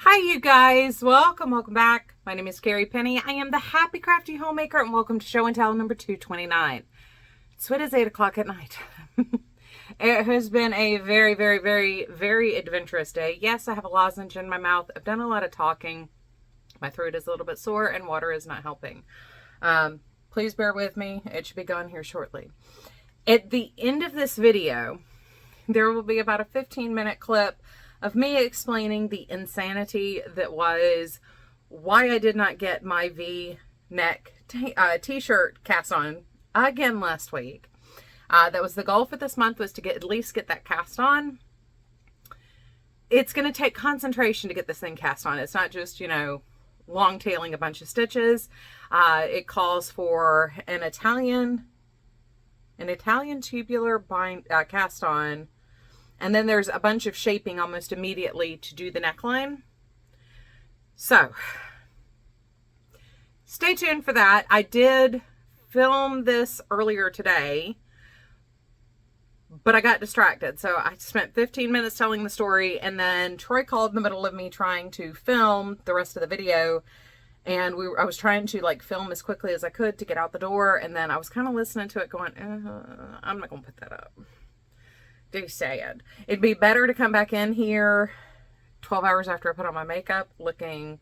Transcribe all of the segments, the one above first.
Hi you guys, welcome back. My name is Carrie Penny. I am the Happy Crafty Homemaker and welcome to show and tell number 229. So it is 8 o'clock at night. It has been a very adventurous day. Yes, I have a lozenge in my mouth. I've done a lot of talking. My throat is a little bit sore and water is not helping. Please bear with me. It should be gone here shortly. At the end of this video, there will be about a 15-minute clip of me explaining the insanity that was why I did not get my V-neck t-shirt cast on again last week. That was the goal for this month, was to at least get that cast on. It's going to take concentration to get this thing cast on. It's not just, long tailing a bunch of stitches. It calls for an Italian tubular cast on. And then there's a bunch of shaping almost immediately to do the neckline. So, stay tuned for that. I did film this earlier today, but I got distracted. So I spent 15 minutes telling the story, and then Troy called in the middle of me trying to film the rest of the video. And I was trying to film as quickly as I could to get out the door. And then I was kind of listening to it going, I'm not going to put that up. Too sad. It'd be better to come back in here 12 hours after I put on my makeup looking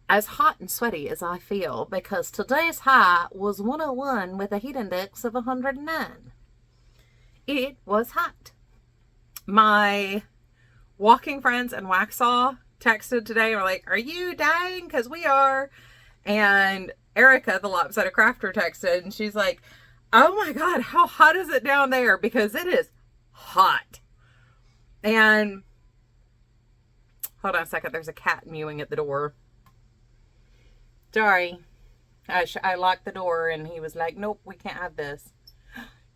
as hot and sweaty as I feel, because today's high was 101 with a heat index of 109. It was hot. My walking friends and Waxaw texted today and were like, are you dying? Because we are. And Erica, the lopsided crafter, texted and she's like, oh my God, how hot is it down there? Because it is hot. And hold on a second, there's a cat mewing at the door. Sorry, I locked the door and he was like, nope, we can't have this.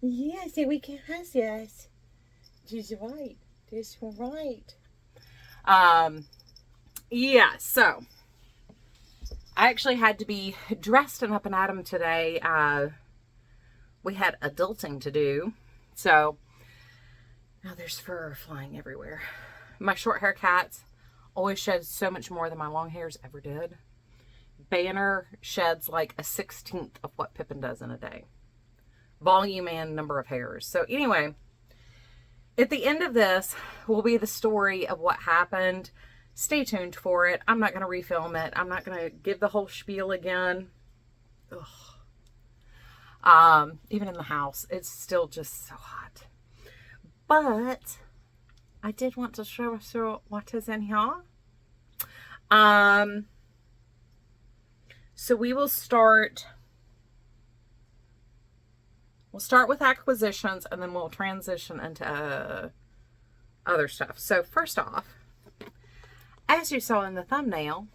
Yes, we can't have this. She's right. She's right. Yeah, so I actually had to be dressed and up and at 'em today. We had adulting to do. So now there's fur flying everywhere. My short hair cats always shed so much more than my long hairs ever did. Banner sheds like a 16th of what Pippin does in a day. Volume and number of hairs. So anyway, at the end of this will be the story of what happened. Stay tuned for it. I'm not going to refilm it. I'm not going to give the whole spiel again. Ugh. Even in the house, it's still just so hot. But I did want to show us what is in here. So we will start. We'll start with acquisitions and then we'll transition into other stuff. So first off, as you saw in the thumbnail,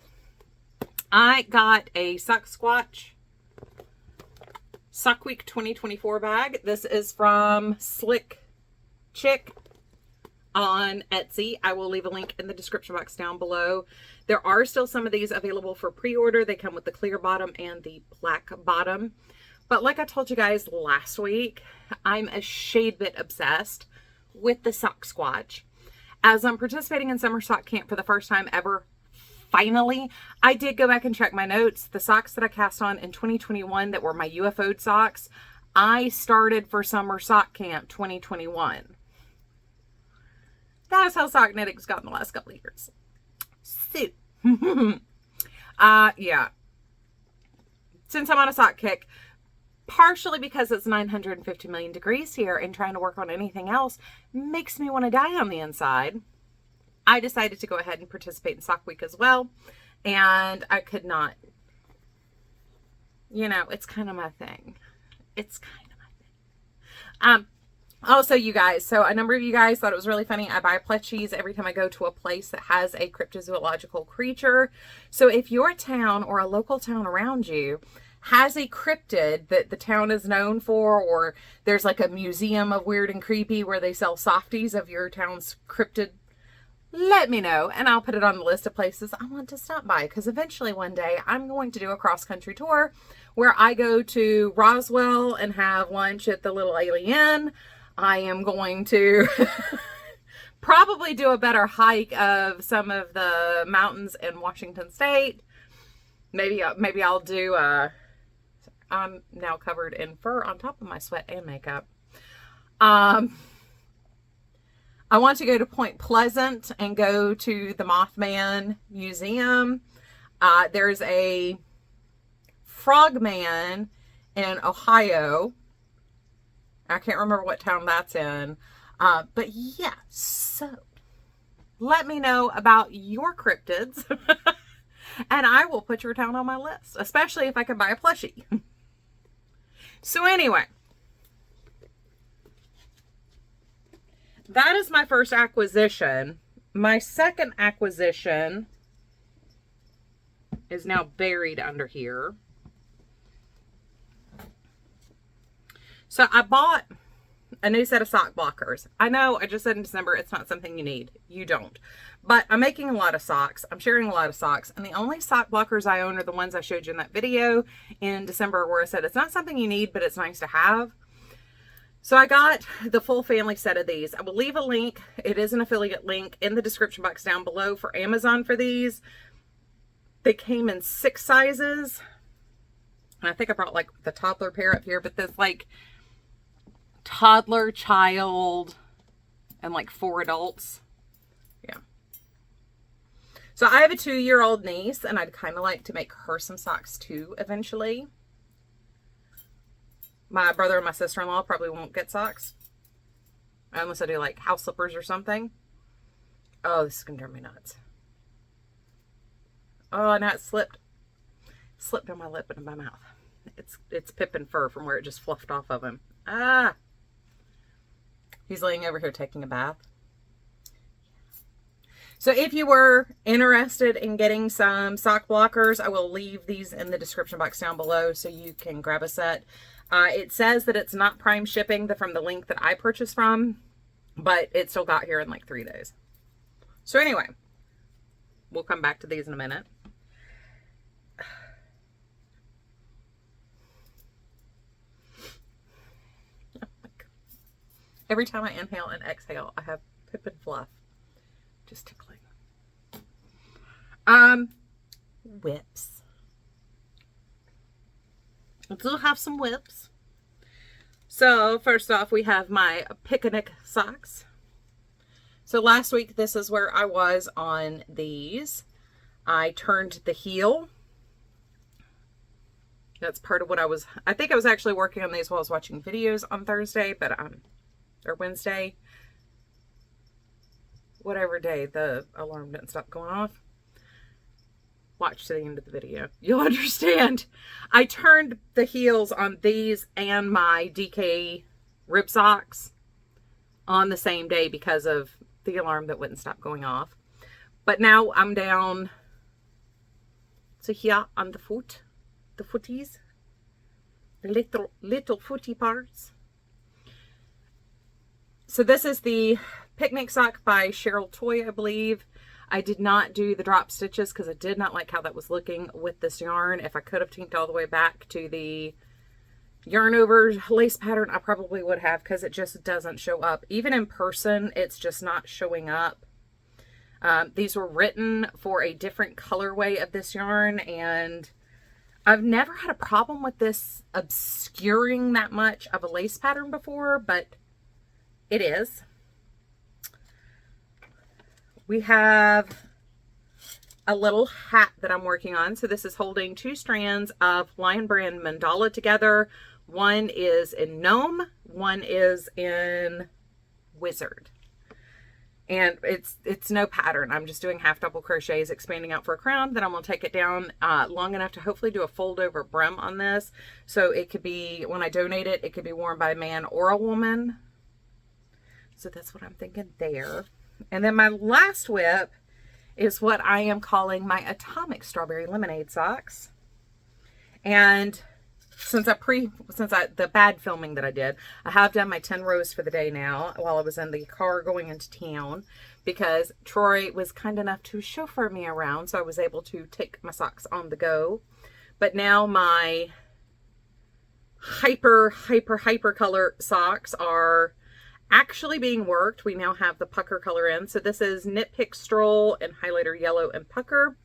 I got a Sock Week 2024 bag. This is from Slick Chick on Etsy. I will leave a link in the description box down below. There are still some of these available for pre-order. They come with the clear bottom and the black bottom. But like I told you guys last week, I'm a shade bit obsessed with the Sock Squatch. As I'm participating in summer sock camp for the first time ever, finally, I did go back and check my notes. The socks that I cast on in 2021 that were my UFO socks, I started for summer sock camp 2021. That's how sock knitting's gone the last couple of years. So, yeah. Since I'm on a sock kick, partially because it's 950 million degrees here and trying to work on anything else makes me want to die on the inside, I decided to go ahead and participate in Sock Week as well. And I could not, it's kind of my thing. It's kind of my thing. Also, you guys, so a number of you guys thought it was really funny. I buy plushies every time I go to a place that has a cryptozoological creature. So if your town or a local town around you has a cryptid that the town is known for, or there's like a museum of weird and creepy where they sell softies of your town's cryptid, let me know and I'll put it on the list of places I want to stop by, because eventually one day I'm going to do a cross-country tour where I go to Roswell and have lunch at the Little Alien. I am going to probably do a better hike of some of the mountains in Washington State. Maybe I'll do, I'm now covered in fur on top of my sweat and makeup. I want to go to Point Pleasant and go to the Mothman Museum. There's a frogman in Ohio. I can't remember what town that's in. But yeah, so let me know about your cryptids and I will put your town on my list, especially if I can buy a plushie. So anyway, that is my first acquisition. My second acquisition is now buried under here. So I bought a new set of sock blockers. I know I just said in December it's not something you need. You don't. But I'm making a lot of socks. I'm sharing a lot of socks. And the only sock blockers I own are the ones I showed you in that video in December where I said it's not something you need, but it's nice to have. So I got the full family set of these. I will leave a link. It is an affiliate link in the description box down below for Amazon for these. They came in 6 sizes. And I think I brought like the toddler pair up here, but there's like toddler, child, and like 4 adults. Yeah. So I have a 2-year-old niece and I'd kind of like to make her some socks too eventually. My brother and my sister-in-law probably won't get socks unless I do like house slippers or something. Oh, this is gonna drive me nuts. Oh, now it slipped on my lip and in my mouth. It's Pippin fur from where it just fluffed off of him. Ah! He's laying over here taking a bath. So if you were interested in getting some sock blockers, I will leave these in the description box down below so you can grab a set. It says that it's not prime shipping from the link that I purchased from, but it still got here in like 3 days. So anyway, we'll come back to these in a minute. Every time I inhale and exhale, I have Pippin fluff just tickling. WIPs. I do have some WIPs. So first off, we have my picnic socks. So last week, this is where I was on these. I turned the heel. That's part of what I think I was actually working on these while I was watching videos on Thursday, but or Wednesday, whatever day the alarm didn't stop going off. Watch to the end of the video. You'll understand. I turned the heels on these and my DK rib socks on the same day because of the alarm that wouldn't stop going off. But now I'm down to here on the foot, the footies, the little footy parts. So this is the picnic sock by Cheryl Toy, I believe. I did not do the drop stitches because I did not like how that was looking with this yarn. If I could have tinked all the way back to the yarn over lace pattern, I probably would have, because it just doesn't show up. Even in person, it's just not showing up. These were written for a different colorway of this yarn, and I've never had a problem with this obscuring that much of a lace pattern before, but it is. We have a little hat that I'm working on. So this is holding 2 strands of Lion Brand mandala together. One is in gnome, one is in wizard. And it's no pattern. I'm just doing half double crochets, expanding out for a crown. Then I'm going to take it down long enough to hopefully do a fold over brim on this. So it could be, when I donate it, it could be worn by a man or a woman. So that's what I'm thinking there. And then my last WIP is what I am calling my Atomic Strawberry Lemonade socks. And since the bad filming that I did, I have done my 10 rows for the day now while I was in the car going into town, because Troy was kind enough to chauffeur me around, so I was able to take my socks on the go. But now my hyper color socks are actually being worked. We now have the pucker color in. So this is Knit Pick Stroll and Highlighter Yellow and Pucker.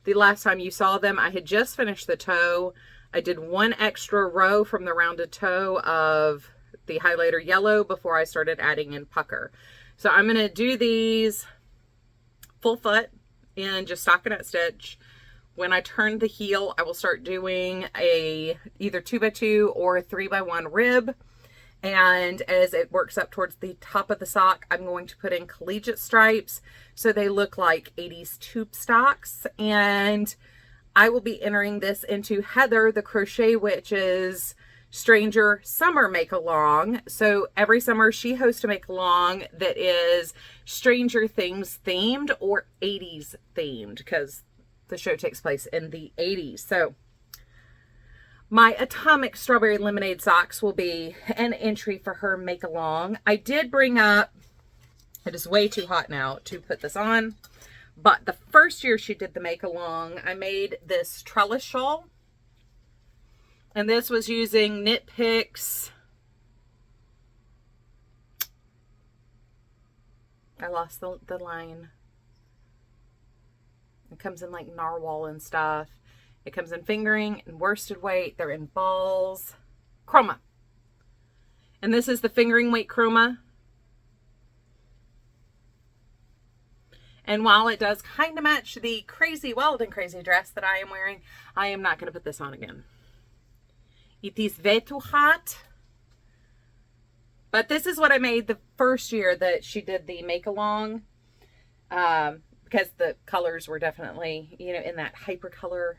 The last time you saw them, I had just finished the toe. I did one extra row from the rounded toe of the highlighter yellow before I started adding in pucker. So I'm going to do these full foot in just stockinette stitch. When I turn the heel, I will start doing a either 2x2 or 3x1 rib. And as it works up towards the top of the sock, I'm going to put in collegiate stripes so they look like 80s tube stocks. And I will be entering this into Heather, the Crochet Witch's Stranger Summer Make-Along. So every summer she hosts a make-along that is Stranger Things themed or 80s themed, because the show takes place in the 80s. So my Atomic Strawberry Lemonade socks will be an entry for her make-along. I did bring up, it is way too hot now to put this on, but the first year she did the make-along, I made this trellis shawl. And this was using Knit Picks. I lost the line. It comes in like narwhal and stuff. It comes in fingering and worsted weight. They're in balls. Chroma. And this is the fingering weight chroma. And while it does kind of match the crazy, wild and crazy dress that I am wearing, I am not going to put this on again. It is way too hot. But this is what I made the first year that she did the make-along. Because the colors were definitely, you know, in that hypercolor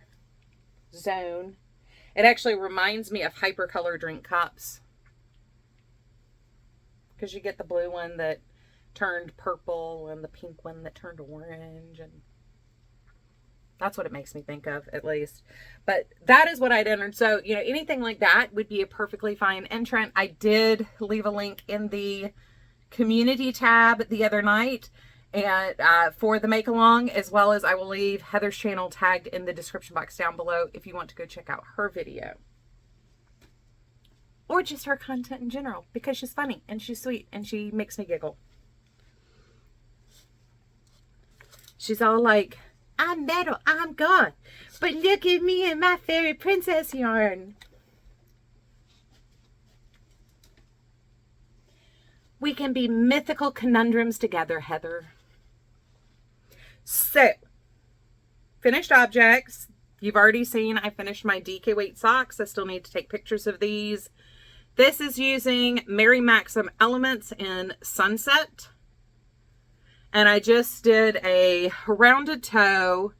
zone. It actually reminds me of hypercolor drink cups. Because you get the blue one that turned purple and the pink one that turned orange, and that's what it makes me think of, at least. But that is what I'd entered. So, you know, anything like that would be a perfectly fine entrant. I did leave a link in the community tab the other night and for the make along, as well as I will leave Heather's channel tagged in the description box down below if you want to go check out her video. Or just her content in general, because she's funny and she's sweet and she makes me giggle. She's all like, I'm metal, I'm gone, but look at me and my fairy princess yarn. We can be mythical conundrums together, Heather. So, finished objects. You've already seen I finished my DK weight socks. I still need to take pictures of these. This is using Mary Maxim Elements in Sunset. And I just did a rounded toe,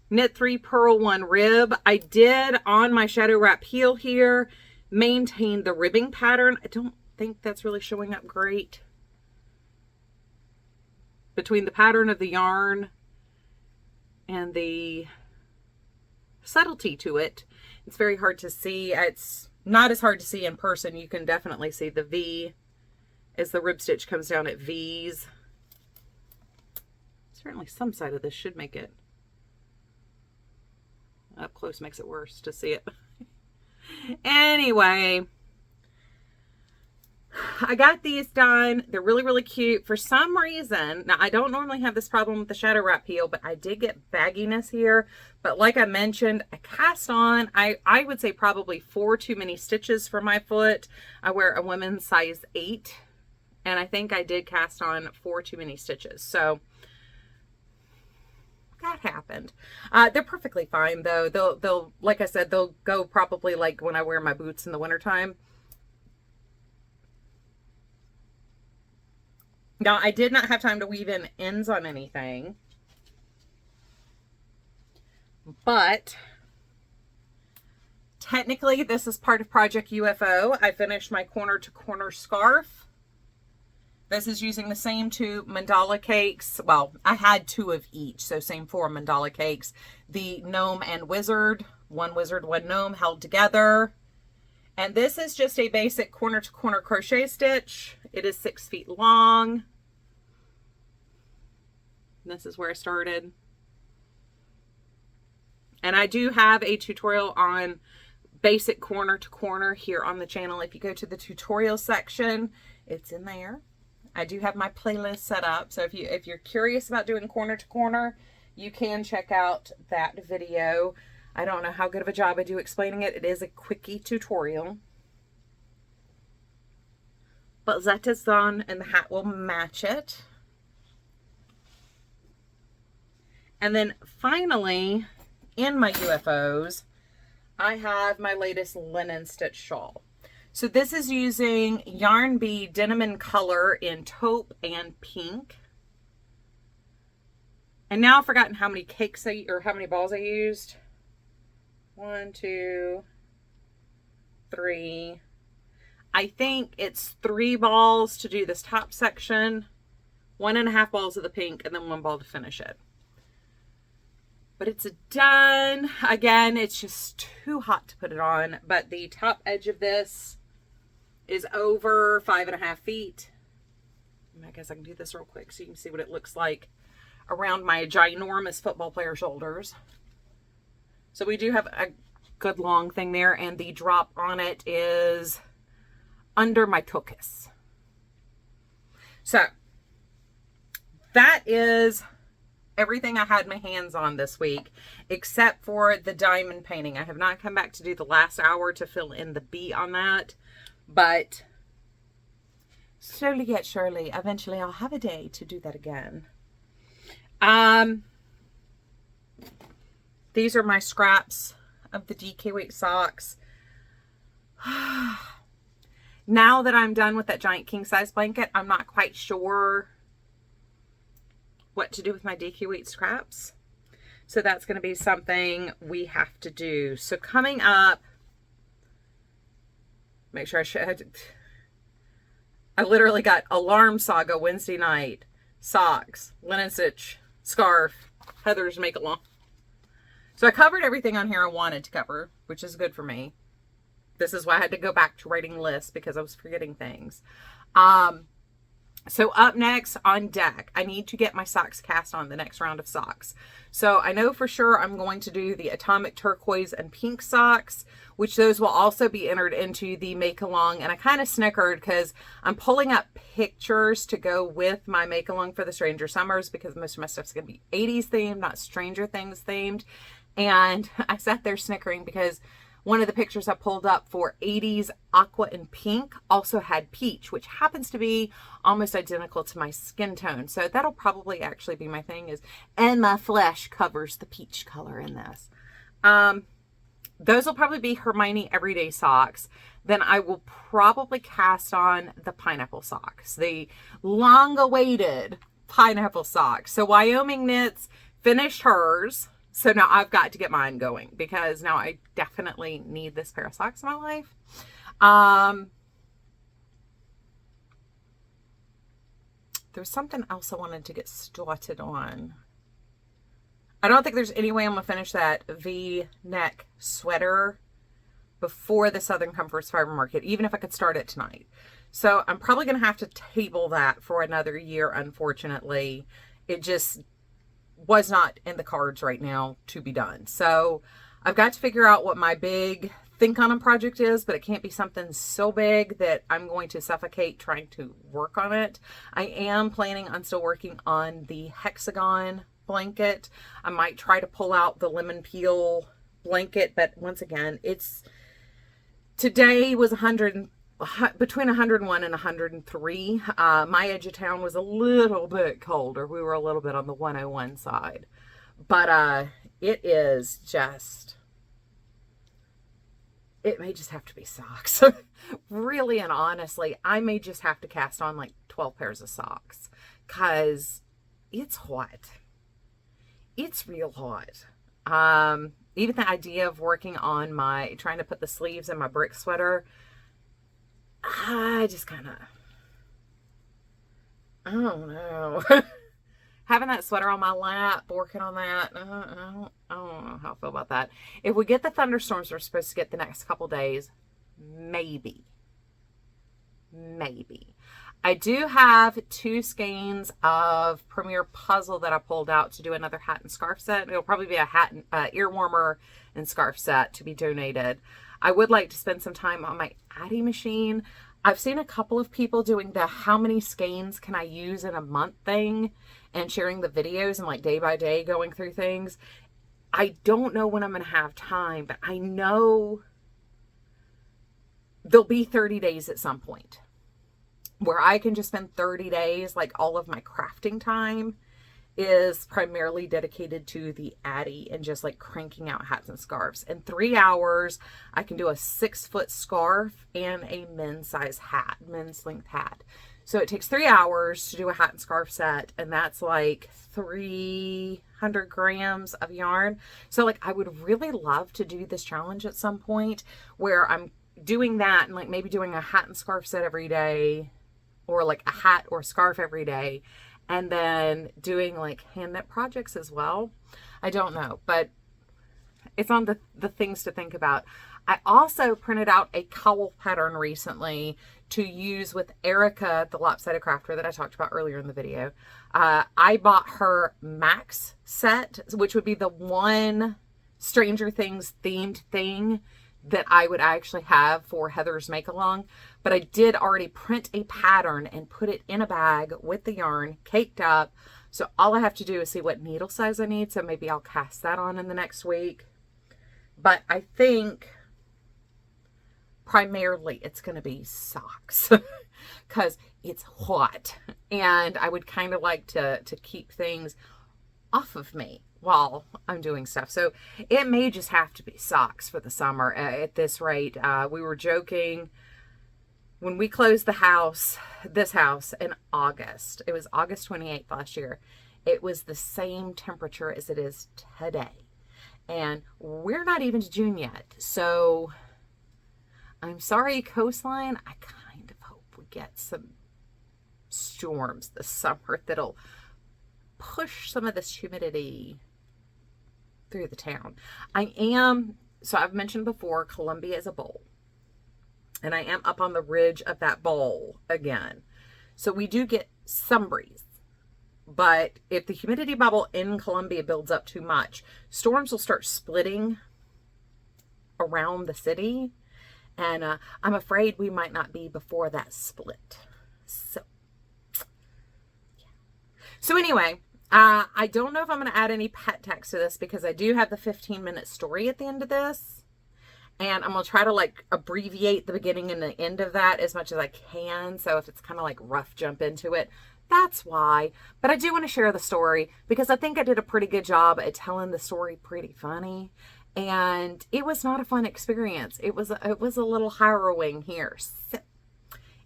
knit 3, purl 1 rib. I did on my shadow wrap heel here maintain the ribbing pattern. I don't think that's really showing up great between the pattern of the yarn and the subtlety to it. It's very hard to see. It's not as hard to see in person. You can definitely see the V as the rib stitch comes down at V's. Certainly some side of this should make it. Up close makes it worse to see it. Anyway, I got these done. They're really, really cute. For some reason, now I don't normally have this problem with the shadow wrap heel, but I did get bagginess here. But like I mentioned, I cast on, I would say probably 4 too many stitches for my foot. I wear a women's size 8, and I think I did cast on 4 too many stitches. So that happened. They're perfectly fine though. They'll like I said, they'll go probably like when I wear my boots in the wintertime. Now I did not have time to weave in ends on anything, but technically this is part of Project UFO. I finished my corner to corner scarf. This is using the same 2 mandala cakes. Well, I had 2 of each, so same 4 mandala cakes. The gnome and wizard, 1 wizard, 1 gnome held together. And this is just a basic corner to corner crochet stitch. It is 6 feet long. And this is where I started. And I do have a tutorial on basic corner to corner here on the channel. If you go to the tutorial section, it's in there. I do have my playlist set up. So if you're curious about doing corner to corner, you can check out that video. I don't know how good of a job I do explaining it. It is a quickie tutorial. But that is done, and the hat will match it. And then finally, in my UFOs, I have my latest linen stitch shawl. So this is using Yarn Bee Denim in Color in taupe and pink. And now I've forgotten how many cakes or how many balls I used. 1, 2, 3. I think it's 3 balls to do this top section, 1.5 balls of the pink, and then 1 ball to finish it. But it's done. Again, it's just too hot to put it on, but the top edge of this is over 5.5 feet. I guess I can do this real quick so you can see what it looks like around my ginormous football player shoulders. So we do have a good long thing there, and the drop on it is under my tuchus. So that is everything I had my hands on this week, except for the diamond painting. I have not come back to do the last hour to fill in the bee on that, but slowly yet surely, eventually I'll have a day to do that again. These are my scraps of the DK weight socks. Now that I'm done with that giant king size blanket, I'm not quite sure what to do with my DK weight scraps. So that's going to be something we have to do. So coming up, make sure I literally got Alarm Saga Wednesday night, socks, linen stitch, scarf, Heather's make along. So I covered everything on here I wanted to cover, which is good for me. This is why I had to go back to writing lists, because I was forgetting things. So up next on deck, I need to get my socks cast on the next round of socks. So I know for sure I'm going to do the Atomic Turquoise and Pink socks, which those will also be entered into the make along. And I kind of snickered because I'm pulling up pictures to go with my make along for the Stranger Summers, because most of my stuff's going to be 80s themed, not Stranger Things themed. And I sat there snickering because one of the pictures I pulled up for 80s aqua and pink also had peach, which happens to be almost identical to my skin tone. So that'll probably actually be my thing, and my flesh covers the peach color in this. Those will probably be Hermione everyday socks. Then I will probably cast on the pineapple socks, the long awaited pineapple socks. So Wyoming Knits finished hers. So now I've got to get mine going, because now I definitely need this pair of socks in my life. There's something else I wanted to get started on. I don't think there's any way I'm going to finish that V-neck sweater before the Southern Comforts Fiber Market, even if I could start it tonight. So I'm probably going to have to table that for another year, unfortunately. It just was not in the cards right now to be done. So I've got to figure out what my big think on a project is, but it can't be something so big that I'm going to suffocate trying to work on it. I am planning on still working on the hexagon blanket. I might try to pull out the lemon peel blanket, but once again, today was between 101 and 103. My edge of town was a little bit colder. We were a little bit on the 101 side, but it is just, it may just have to be socks. Really and honestly, I may just have to cast on like 12 pairs of socks, because it's hot. It's real hot. Even the idea of working on trying to put the sleeves in my brick sweater, I just kind of, I don't know. Having that sweater on my lap, working on that, I don't know how I feel about that. If we get the thunderstorms we're supposed to get the next couple days, maybe. I do have 2 skeins of Premier Puzzle that I pulled out to do another hat and scarf set. It'll probably be a hat and ear warmer and scarf set to be donated. I would like to spend some time on my Addy machine. I've seen a couple of people doing the how many skeins can I use in a month thing and sharing the videos and like day by day going through things. I don't know when I'm going to have time, but I know there'll be 30 days at some point where I can just spend 30 days, like all of my crafting time is primarily dedicated to the Addy and just like cranking out hats and scarves. In 3 hours, I can do a 6-foot scarf and a men's size hat, men's length hat. So it takes 3 hours to do a hat and scarf set, and that's like 300 grams of yarn. So like I would really love to do this challenge at some point where I'm doing that and like maybe doing a hat and scarf set every day, or like a hat or scarf every day, and then doing like hand knit projects as well. I don't know, but it's on the things to think about. I also printed out a cowl pattern recently to use with Erica, the lopsided crafter that I talked about earlier in the video. I bought her Max set, which would be the one Stranger Things themed thing that I would actually have for Heather's make along, but I did already print a pattern and put it in a bag with the yarn caked up. So all I have to do is see what needle size I need. So maybe I'll cast that on in the next week. But I think primarily it's going to be socks because it's hot and I would kind of like to keep things off of me while I'm doing stuff. So it may just have to be socks for the summer at this rate. We were joking when we closed the house, this house in August. It was August 28th last year. It was the same temperature as it is today. And we're not even to June yet. So I'm sorry, coastline. I kind of hope we get some storms this summer that'll push some of this humidity through the town. So I've mentioned before, Columbia is a bowl. And I am up on the ridge of that bowl again. So we do get some breeze. But if the humidity bubble in Columbia builds up too much, storms will start splitting around the city. And I'm afraid we might not be before that split. So, yeah. So anyway, I don't know if I'm going to add any pet text to this because I do have the 15-minute story at the end of this. And I'm going to try to like abbreviate the beginning and the end of that as much as I can. So if it's kind of like rough jump into it, that's why. But I do want to share the story because I think I did a pretty good job at telling the story pretty funny. And it was not a fun experience. It was a little harrowing here. So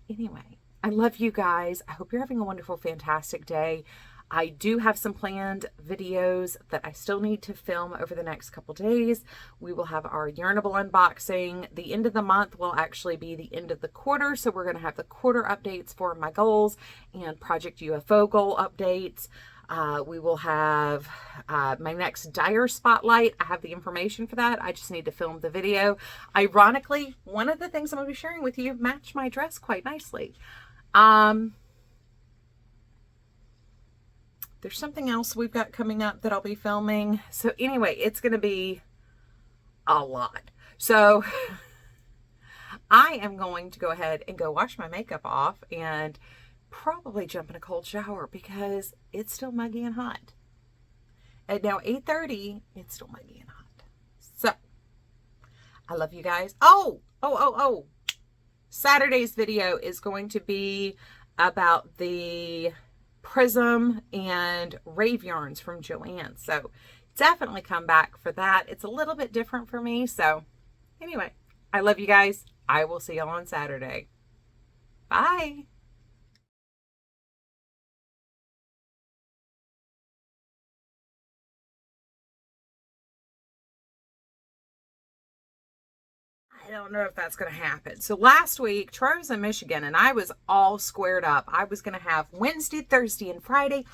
anyway, I love you guys. I hope you're having a wonderful, fantastic day. I do have some planned videos that I still need to film over the next couple days. We will have our Yarnable unboxing. The end of the month will actually be the end of the quarter. So we're going to have the quarter updates for my goals and Project UFO goal updates. We will have my next Dyer Spotlight. I have the information for that. I just need to film the video. Ironically, one of the things I'm going to be sharing with you match my dress quite nicely. There's something else we've got coming up that I'll be filming. So anyway, it's going to be a lot. So I am going to go ahead and go wash my makeup off and probably jump in a cold shower because it's still muggy and hot. At now 8:30, it's still muggy and hot. So I love you guys. Oh. Saturday's video is going to be about the Prism and Rave yarns from Joanne. So definitely come back for that. It's a little bit different for me. So anyway, I love you guys. I will see y'all on Saturday. Bye. I don't know if that's going to happen. So last week, Troy was in Michigan and I was all squared up. I was going to have Wednesday, Thursday, and Friday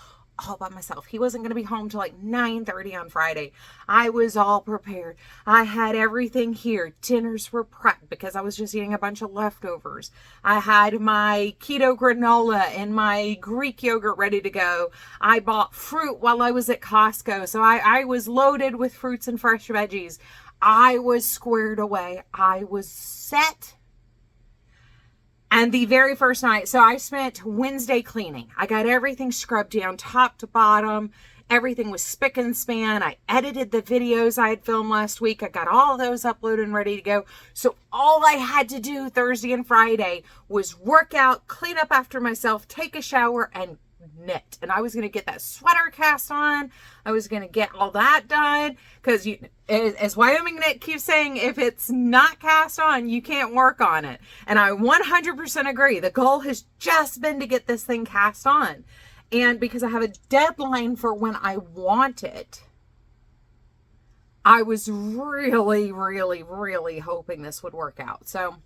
all by myself. He wasn't going to be home till like 9:30 on Friday. I was all prepared. I had everything here. Dinners were prepped because I was just eating a bunch of leftovers. I had my keto granola and my Greek yogurt ready to go. I bought fruit while I was at Costco. So I was loaded with fruits and fresh veggies. I was squared away. I was set. And the very first night, so I spent Wednesday cleaning. I got everything scrubbed down top to bottom. Everything was spick and span. I edited the videos I had filmed last week. I got all those uploaded and ready to go. So all I had to do Thursday and Friday was work out, clean up after myself, take a shower, and knit. And I was going to get that sweater cast on. I was going to get all that done. Because as Wyoming Knit keeps saying, if it's not cast on, you can't work on it. And I 100% agree. The goal has just been to get this thing cast on. And because I have a deadline for when I want it, I was really, really, really hoping this would work out. So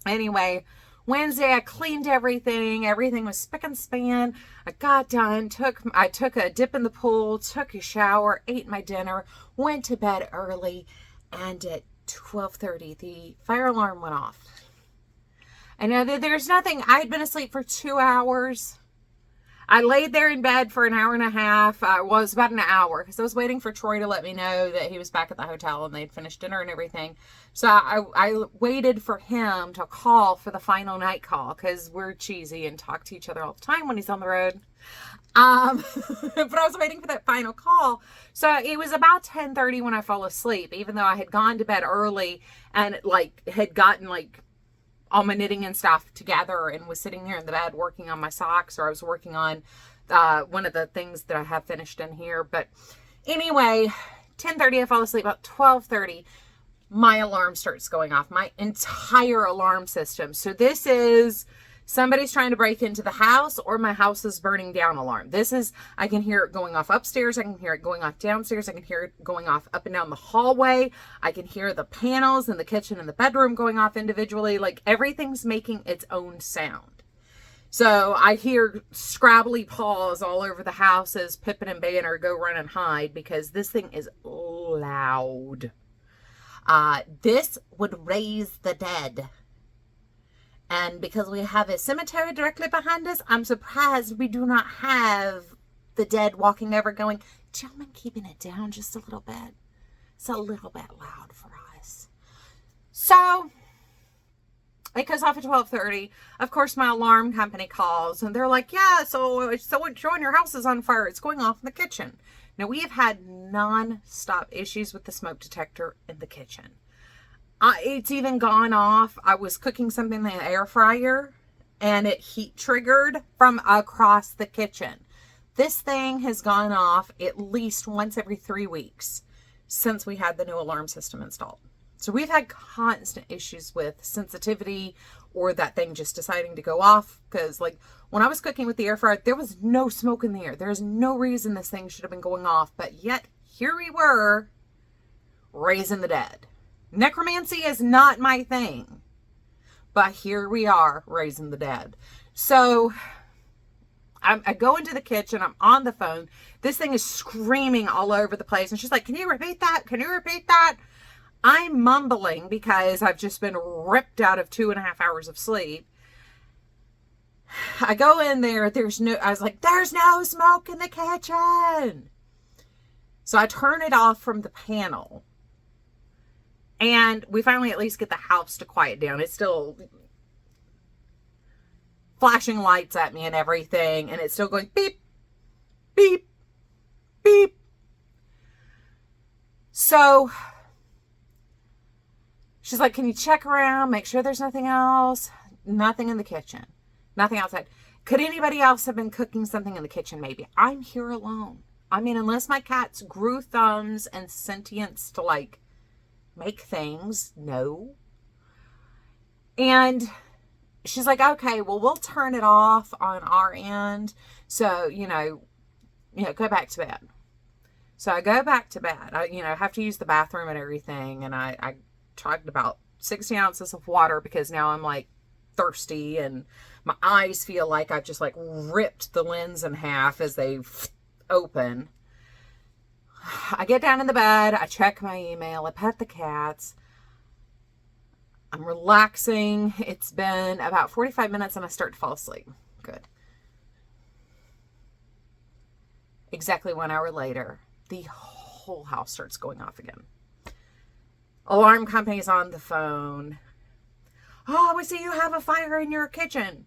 anyway, Wednesday I cleaned everything. Everything was spick and span. I got done. I took a dip in the pool, took a shower, ate my dinner, went to bed early, and at 12:30 the fire alarm went off. I know that there's nothing. I had been asleep for 2 hours. I laid there in bed for an hour and a half. It was about an hour because I was waiting for Troy to let me know that he was back at the hotel and they'd finished dinner and everything. So I waited for him to call for the final night call because we're cheesy and talk to each other all the time when he's on the road. But I was waiting for that final call. So it was about 10:30 when I fell asleep, even though I had gone to bed early and had gotten all my knitting and stuff together and was sitting there in the bed working on my socks, or I was working on one of the things that I have finished in here. But anyway, 10:30 I fall asleep. About 12:30 my alarm starts going off, my entire alarm system. So this is somebody's trying to break into the house or my house is burning down alarm. I can hear it going off upstairs. I can hear it going off downstairs. I can hear it going off up and down the hallway. I can hear the panels in the kitchen and the bedroom going off individually. Everything's making its own sound. So I hear scrabbly paws all over the house as Pippin and Banner go run and hide because this thing is loud. This would raise the dead. And because we have a cemetery directly behind us, I'm surprised we do not have the dead walking over going, "Gentlemen, keeping it down just a little bit. It's a little bit loud for us." So it goes off at 12:30. Of course, my alarm company calls and they're like, "Yeah, so showing your house is on fire. It's going off in the kitchen." Now, we have had non-stop issues with the smoke detector in the kitchen. It's even gone off. I was cooking something in the air fryer and it heat triggered from across the kitchen. This thing has gone off at least once every 3 weeks since we had the new alarm system installed. So we've had constant issues with sensitivity or that thing just deciding to go off. Because when I was cooking with the air fryer, there was no smoke in the air. There's no reason this thing should have been going off. But yet here we were raising the dead. Necromancy is not my thing, but here we are raising the dead. So I go into the kitchen, I'm on the phone. This thing is screaming all over the place. And she's like, "Can you repeat that? Can you repeat that?" I'm mumbling because I've just been ripped out of 2.5 hours of sleep. I go in there. I was like, "There's no smoke in the kitchen." So I turn it off from the panel. And we finally at least get the house to quiet down. It's still flashing lights at me and everything. And it's still going beep, beep, beep. So she's like, "Can you check around? Make sure there's nothing else." Nothing in the kitchen. Nothing outside. Could anybody else have been cooking something in the kitchen maybe? I'm here alone. I mean, unless my cats grew thumbs and sentience to make things, no. And she's like, "Okay, well, we'll turn it off on our end. So, go back to bed." So I go back to bed. I have to use the bathroom and everything. And I chugged about 60 ounces of water because now I'm thirsty and my eyes feel like I've just ripped the lens in half as they open. I get down in the bed, I check my email, I pet the cats. I'm relaxing. It's been about 45 minutes and I start to fall asleep. Good. Exactly 1 hour later, the whole house starts going off again. Alarm company's on the phone. Oh, we see you have a fire in your kitchen.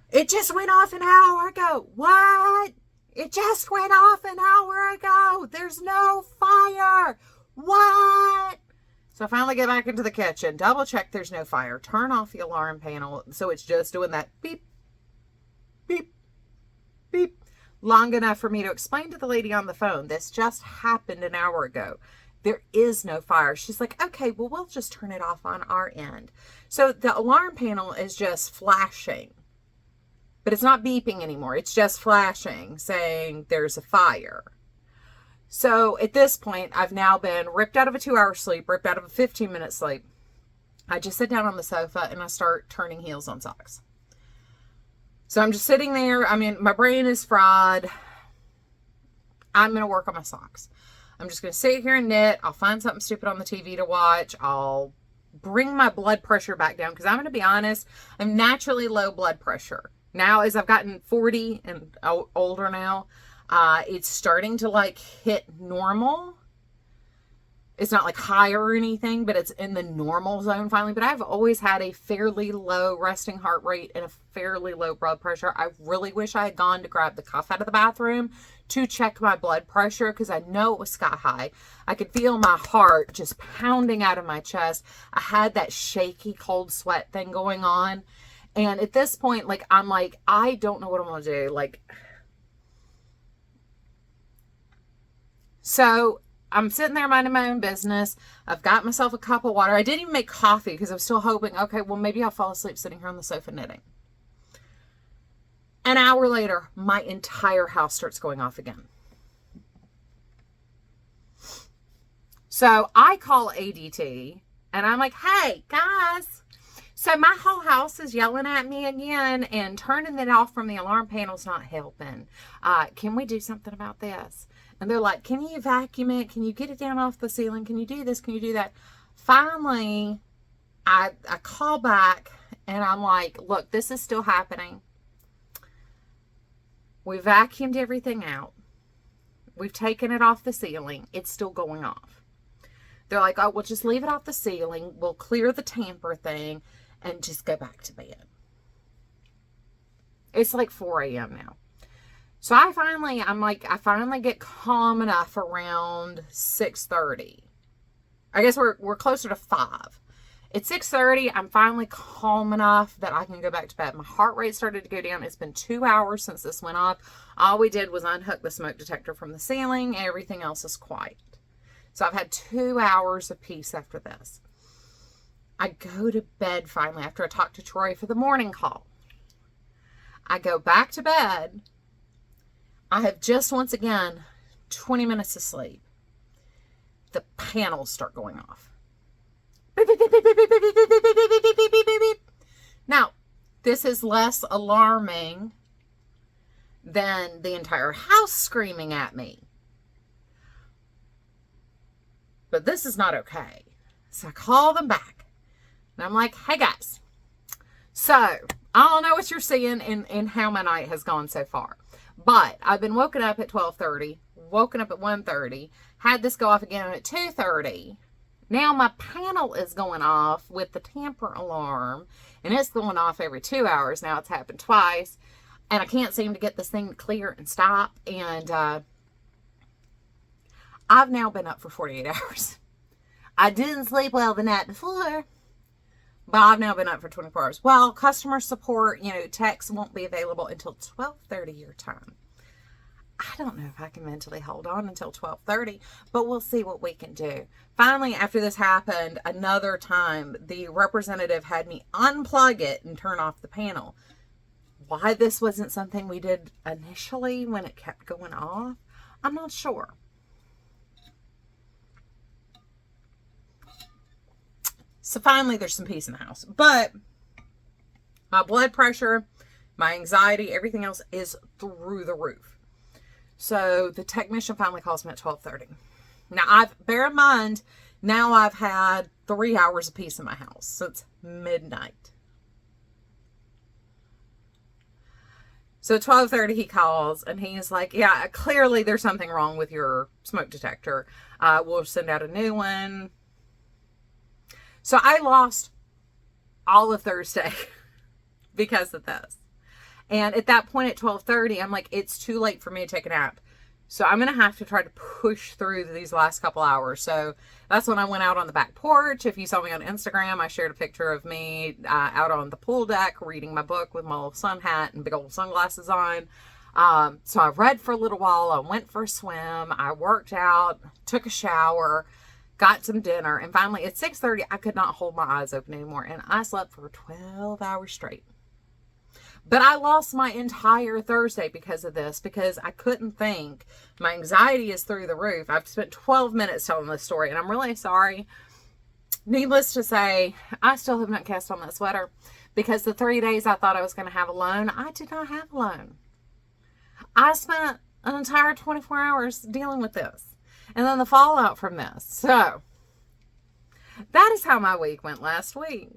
It just went off an hour ago. What? It just went off an hour ago. There's no fire. What? So I finally get back into the kitchen, double check there's no fire, turn off the alarm panel so it's just doing that beep, beep, beep, long enough for me to explain to the lady on the phone, this just happened an hour ago. There is no fire. She's like, okay, well, we'll just turn it off on our end. So the alarm panel is just flashing, but it's not beeping anymore. It's just flashing, saying there's a fire. So at this point, I've now been ripped out of a 2-hour sleep, ripped out of a 15-minute sleep. I just sit down on the sofa and I start turning heels on socks. So I'm just sitting there. I mean, my brain is fried. I'm going to work on my socks. I'm just going to sit here and knit. I'll find something stupid on the TV to watch. I'll bring my blood pressure back down because I'm going to be honest, I'm naturally low blood pressure. Now, as I've gotten 40 and older now, it's starting to like hit normal. It's not like high or anything, but it's in the normal zone finally. But I've always had a fairly low resting heart rate and a fairly low blood pressure. I really wish I had gone to grab the cuff out of the bathroom to check my blood pressure because I know it was sky high. I could feel my heart just pounding out of my chest. I had that shaky cold sweat thing going on. And at this point, like, I'm like, I don't know what I'm going to do. Like, so I'm sitting there minding my own business. I've got myself a cup of water. I didn't even make coffee because I was still hoping, okay, well, maybe I'll fall asleep sitting here on the sofa knitting. An hour later, my entire house starts going off again. So I call ADT and I'm like, hey, guys. So my whole house is yelling at me again and turning it off from the alarm panel's not helping. Can we do something about this? And they're like, can you vacuum it? Can you get it down off the ceiling? Can you do this? Can you do that? Finally, I call back and I'm like, look, this is still happening. We vacuumed everything out. We've taken it off the ceiling. It's still going off. They're like, oh, well, just leave it off the ceiling. We'll clear the tamper thing and just go back to bed. It's like 4 a.m. now. So I finally get calm enough around 6:30. I guess we're closer to 5. At 6:30, I'm finally calm enough that I can go back to bed. My heart rate started to go down. It's been 2 hours since this went off. All we did was unhook the smoke detector from the ceiling. Everything else is quiet. So I've had 2 hours of peace after this. I go to bed finally after I talk to Troy for the morning call. I go back to bed. I have just once again 20 minutes of sleep. The panels start going off. Now, this is less alarming than the entire house screaming at me. But this is not okay. So I call them back. And I'm like, hey guys. So, I don't know what you're seeing in how my night has gone so far. But I've been woken up at 12:30, woken up at 1:30, had this go off again at 2:30. Now my panel is going off with the tamper alarm, and it's going off every 2 hours. Now it's happened twice, and I can't seem to get this thing to clear and stop. And I've now been up for 48 hours. I didn't sleep well the night before, but I've now been up for 24 hours. Well, customer support, text won't be available until 12:30 your time. I don't know if I can mentally hold on until 12:30, but we'll see what we can do. Finally, after this happened, another time, the representative had me unplug it and turn off the panel. Why this wasn't something we did initially when it kept going off, I'm not sure. So finally, there's some peace in the house. But my blood pressure, my anxiety, everything else is through the roof. So the technician finally calls me at 12:30. Now, bear in mind, now I've had 3 hours of peace in my house since midnight. So at 12:30 he calls and he's like, yeah, clearly there's something wrong with your smoke detector. We'll send out a new one. So I lost all of Thursday because of this. And at that point at 12:30, I'm like, it's too late for me to take a nap. So I'm going to have to try to push through these last couple hours. So that's when I went out on the back porch. If you saw me on Instagram, I shared a picture of me out on the pool deck reading my book with my little sun hat and big old sunglasses on. So I read for a little while. I went for a swim. I worked out, took a shower, got some dinner. And finally at 6:30, I could not hold my eyes open anymore. And I slept for 12 hours straight. But I lost my entire Thursday because of this, because I couldn't think. My anxiety is through the roof. I've spent 12 minutes telling this story, and I'm really sorry. Needless to say, I still have not cast on that sweater, because the 3 days I thought I was going to have a loan, I did not have a loan. I spent an entire 24 hours dealing with this, and then the fallout from this. So that is how my week went last week.